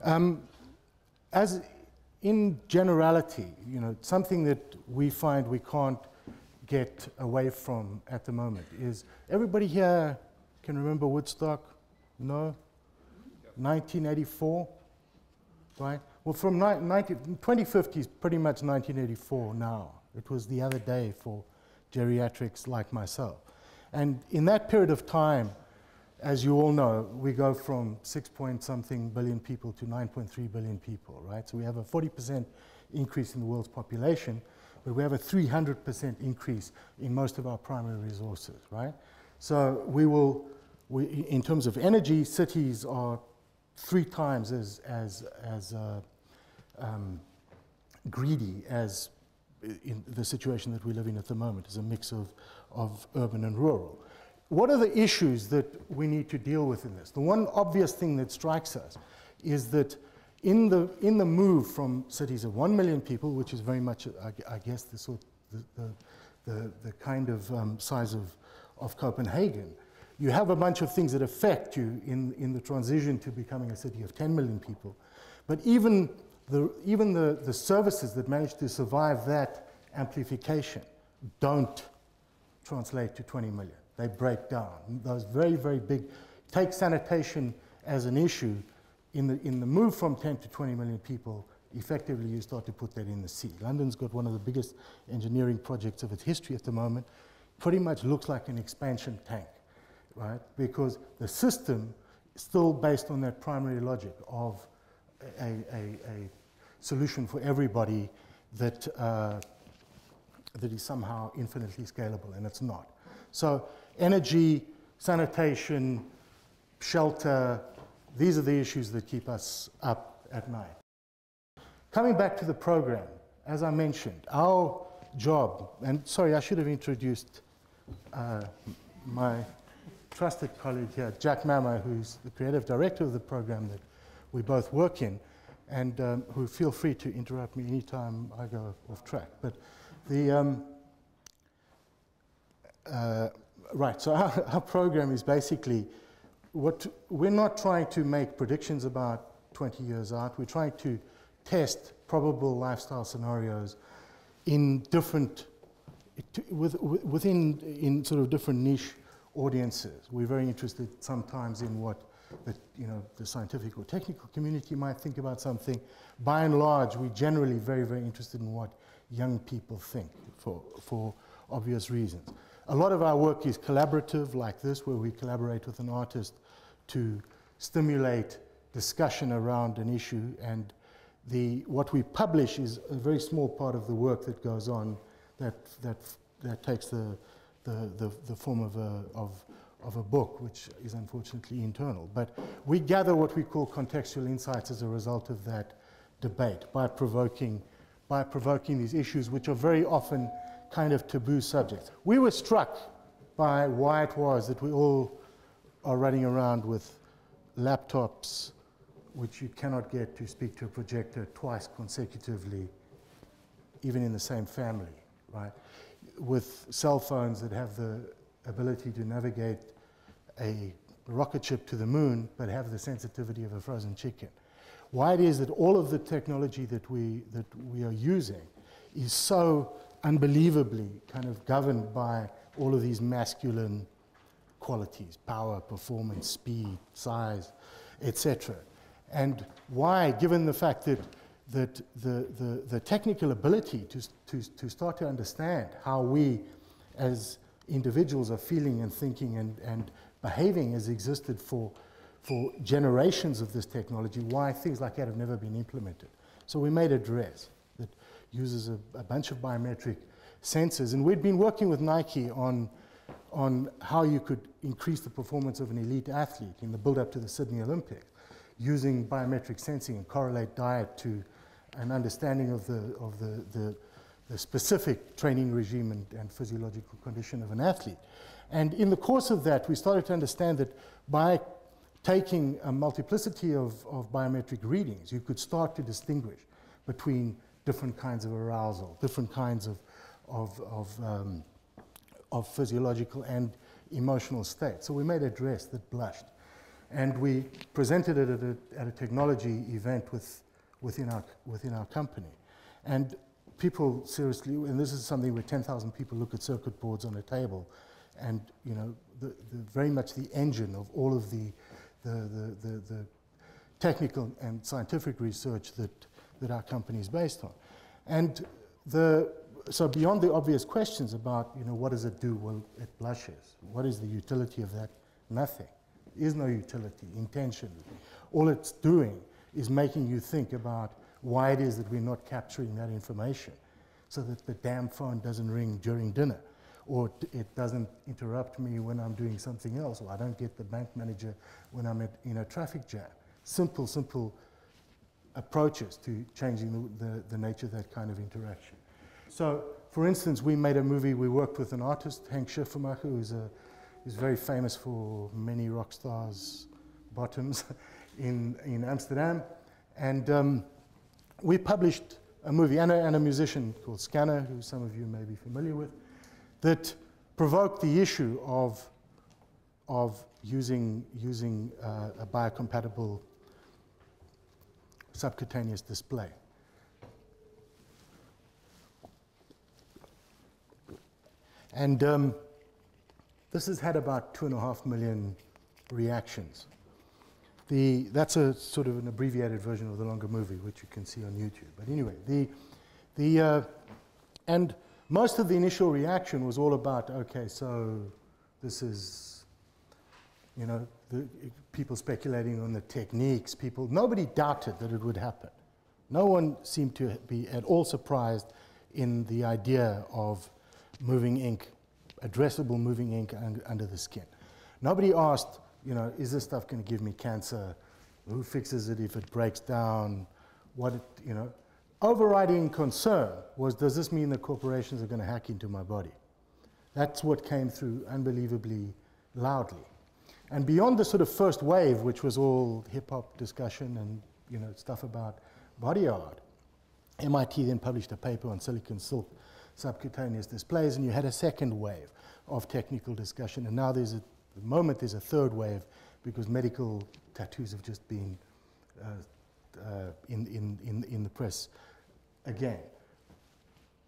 As in generality, you know, something that we find we can't get away from at the moment is, everybody here can remember Woodstock? No? 1984, right? Well, from 2050 is pretty much 1984 now. It was the other day for geriatrics like myself. And in that period of time, as you all know, we go from 6-point-something billion people to 9.3 billion people, right? So we have a 40% increase in the world's population, but we have a 300% increase in most of our primary resources, right? So in terms of energy, cities are 3 times as greedy as in the situation that we live in at the moment, is a mix of urban and rural. What are the issues that we need to deal with in this? The one obvious thing that strikes us is that in the move from cities of 1 million people, which is very much, I guess, the kind of size of Copenhagen, you have a bunch of things that affect you in the transition to becoming a city of 10 million people. But even the services that manage to survive that amplification don't translate to 20 million. They break down. Those very, very big, take sanitation as an issue. In the move from 10 to 20 million people, effectively you start to put that in the sea. London's got one of the biggest engineering projects of its history at the moment. Pretty much looks like an expansion tank, right? Because the system is still based on that primary logic of a solution for everybody that is somehow infinitely scalable, and it's not. So energy, sanitation, shelter, these are the issues that keep us up at night. Coming back to the program, as I mentioned, our job, and sorry, I should have introduced my trusted colleague here, Jack Mama, who's the creative director of the program that we both work in, and who feel free to interrupt me anytime I go off track. But the right, so our program is basically we're not trying to make predictions about 20 years out. We're trying to test probable lifestyle scenarios in different, within sort of different niche audiences. We're very interested sometimes in what the scientific or technical community might think about something. By and large, we're generally very, very interested in what young people think for obvious reasons. A lot of our work is collaborative, like this, where we collaborate with an artist to stimulate discussion around an issue, and what we publish is a very small part of the work that goes on that takes the form of a book, which is unfortunately internal. But we gather what we call contextual insights as a result of that debate by provoking these issues, which are very often kind of taboo subjects. We were struck by why it was that we all are running around with laptops which you cannot get to speak to a projector twice consecutively, even in the same family, right? With cell phones that have the ability to navigate a rocket ship to the moon, but have the sensitivity of a frozen chicken. Why it is that all of the technology that we are using is so unbelievably kind of governed by all of these masculine qualities: power, performance, speed, size, etc. And why, given the fact that the technical ability to start to understand how we as individuals are feeling and thinking and behaving has existed for generations of this technology, why things like that have never been implemented. So we made a dress that uses a bunch of biometric sensors, and we'd been working with Nike on how you could increase the performance of an elite athlete in the build-up to the Sydney Olympics, using biometric sensing and correlate diet to an understanding of the specific training regime and physiological condition of an athlete. And in the course of that, we started to understand that by taking a multiplicity of biometric readings, you could start to distinguish between different kinds of arousal, different kinds of physiological and emotional states. So we made a dress that blushed. And we presented it at a technology event within our company. And people seriously, and this is something where 10,000 people look at circuit boards on a table, and you know, very much the engine of all of the technical and scientific research that our company is based on. And so beyond the obvious questions about, you know, what does it do? Well, it blushes. What is the utility of that? Nothing. There is no utility, intentionally. All it's doing is making you think about why it is that we're not capturing that information, so that the damn phone doesn't ring during dinner, or it doesn't interrupt me when I'm doing something else, or I don't get the bank manager when I'm in a traffic jam. Simple approaches to changing the nature of that kind of interaction. So, for instance, we made a movie. We worked with an artist, Henk Schiffermacher, who's very famous for many rock stars' bottoms in Amsterdam. And we published a movie, and a musician called Scanner, who some of you may be familiar with, that provoked the issue of using a biocompatible subcutaneous display. And this has had about 2.5 million reactions. That's a sort of an abbreviated version of the longer movie, which you can see on YouTube. But anyway, and most of the initial reaction was all about, okay, so this is, you know, people speculating on the techniques. Nobody doubted that it would happen. No one seemed to be at all surprised in the idea of moving ink, addressable moving ink under the skin. Nobody asked, you know, is this stuff going to give me cancer? Who fixes it if it breaks down? You know, overriding concern was, does this mean that corporations are going to hack into my body? That's what came through unbelievably loudly. And beyond the sort of first wave, which was all hip-hop discussion and, you know, stuff about body art, MIT then published a paper on silicon silk subcutaneous displays, and you had a second wave of technical discussion. And now at the moment there's a third wave, because medical tattoos have just been in the press again.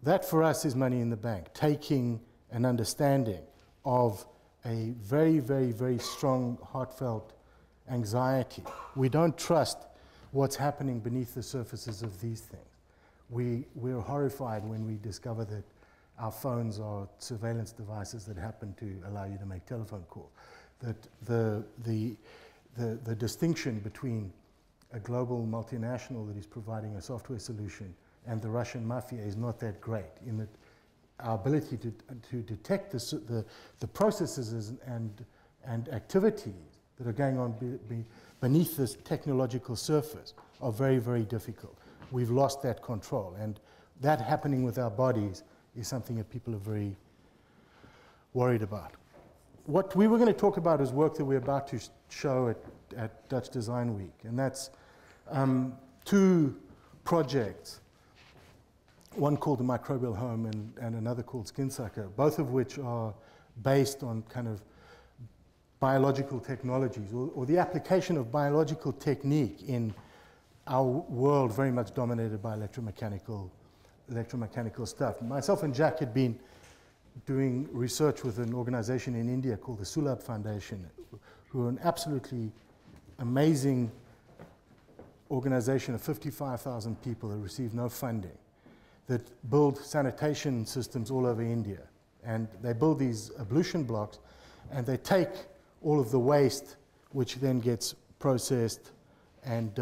That for us is money in the bank, taking an understanding of a very, very, very strong, heartfelt anxiety. We don't trust what's happening beneath the surfaces of these things. We're horrified when we discover that our phones are surveillance devices that happen to allow you to make telephone calls. That the distinction between a global multinational that is providing a software solution and the Russian mafia is not that great, in that our ability to detect the processes and activities that are going on beneath this technological surface are very, very difficult. We've lost that control, and that happening with our bodies is something that people are very worried about. What we were going to talk about is work that we're about to show at Dutch Design Week, and that's two projects, one called the Microbial Home and another called Skin Sucker, both of which are based on kind of biological technologies, or the application of biological technique in our world very much dominated by electromechanical stuff. Myself and Jack had been doing research with an organization in India called the Sulabh Foundation, who are an absolutely amazing organization of 55,000 people that receive no funding, that build sanitation systems all over India. And they build these ablution blocks, and they take all of the waste, which then gets processed, and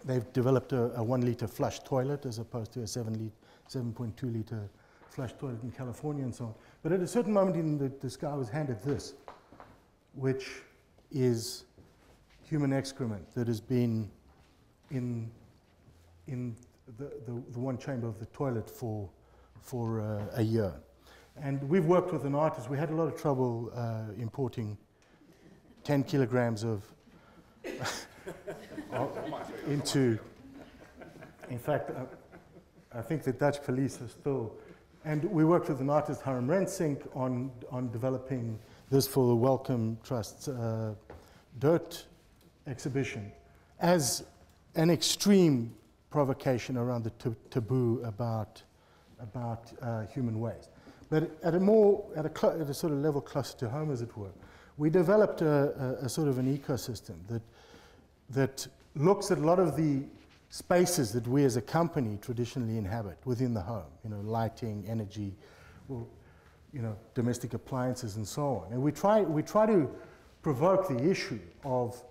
they've developed a 1-liter flush toilet as opposed to a 7.2-liter flush toilet in California and so on. But at a certain moment, this guy was handed this, which is human excrement that has been in the one chamber of the toilet for a year. And we've worked with an artist. We had a lot of trouble importing 10 kilograms of into, in fact, I think the Dutch police are still, and we worked with an artist, Harm Rensink, on developing this for the Wellcome Trust's dirt exhibition as an extreme provocation around the taboo about human waste. But at a sort of level closer to home, as it were, we developed a sort of an ecosystem that looks at a lot of the spaces that we as a company traditionally inhabit within the home, lighting, energy, well, domestic appliances and so on. And we try to provoke the issue of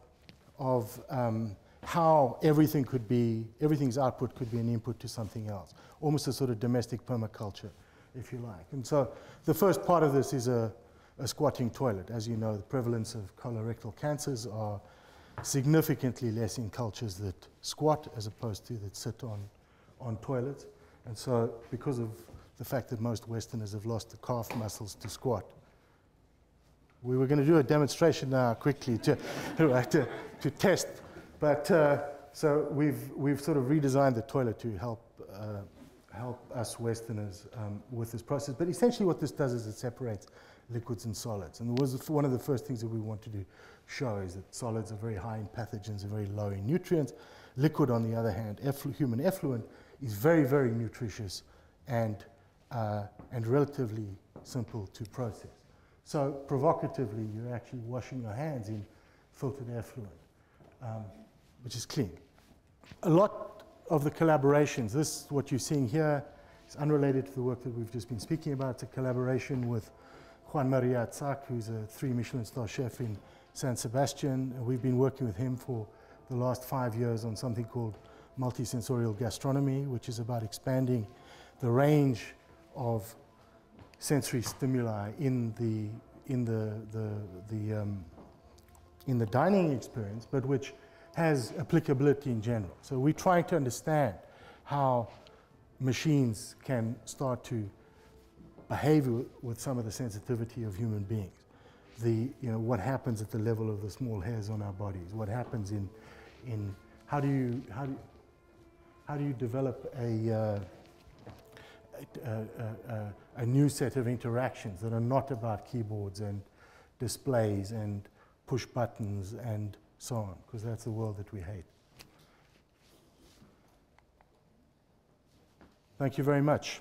how everything's output could be an input to something else, almost a sort of domestic permaculture, if you like. And so the first part of this is a squatting toilet. As you know, the prevalence of colorectal cancers are significantly less in cultures that squat as opposed to that sit on toilets. And so because of the fact that most Westerners have lost the calf muscles to squat, we were going to do a demonstration now quickly to test. But so we've sort of redesigned the toilet to help us Westerners with this process. But essentially what this does is it separates liquids and solids. And it was one of the first things that we want to show is that solids are very high in pathogens and very low in nutrients. Liquid, on the other hand, human effluent, is very, very nutritious and relatively simple to process. So provocatively, you're actually washing your hands in filtered effluent, which is clean. A lot of the collaborations, what you're seeing here, is unrelated to the work that we've just been speaking about. It's a collaboration with Juan Maria Atzak, who's a 3 Michelin star chef in San Sebastian. We've been working with him for the last 5 years on something called multi-sensorial gastronomy, which is about expanding the range of sensory stimuli in the dining experience, but which has applicability in general. So we're trying to understand how machines can start to behave with some of the sensitivity of human beings. What happens at the level of the small hairs on our bodies? What happens in how do you develop a new set of interactions that are not about keyboards and displays and push buttons and so on, because that's the world that we hate. Thank you very much.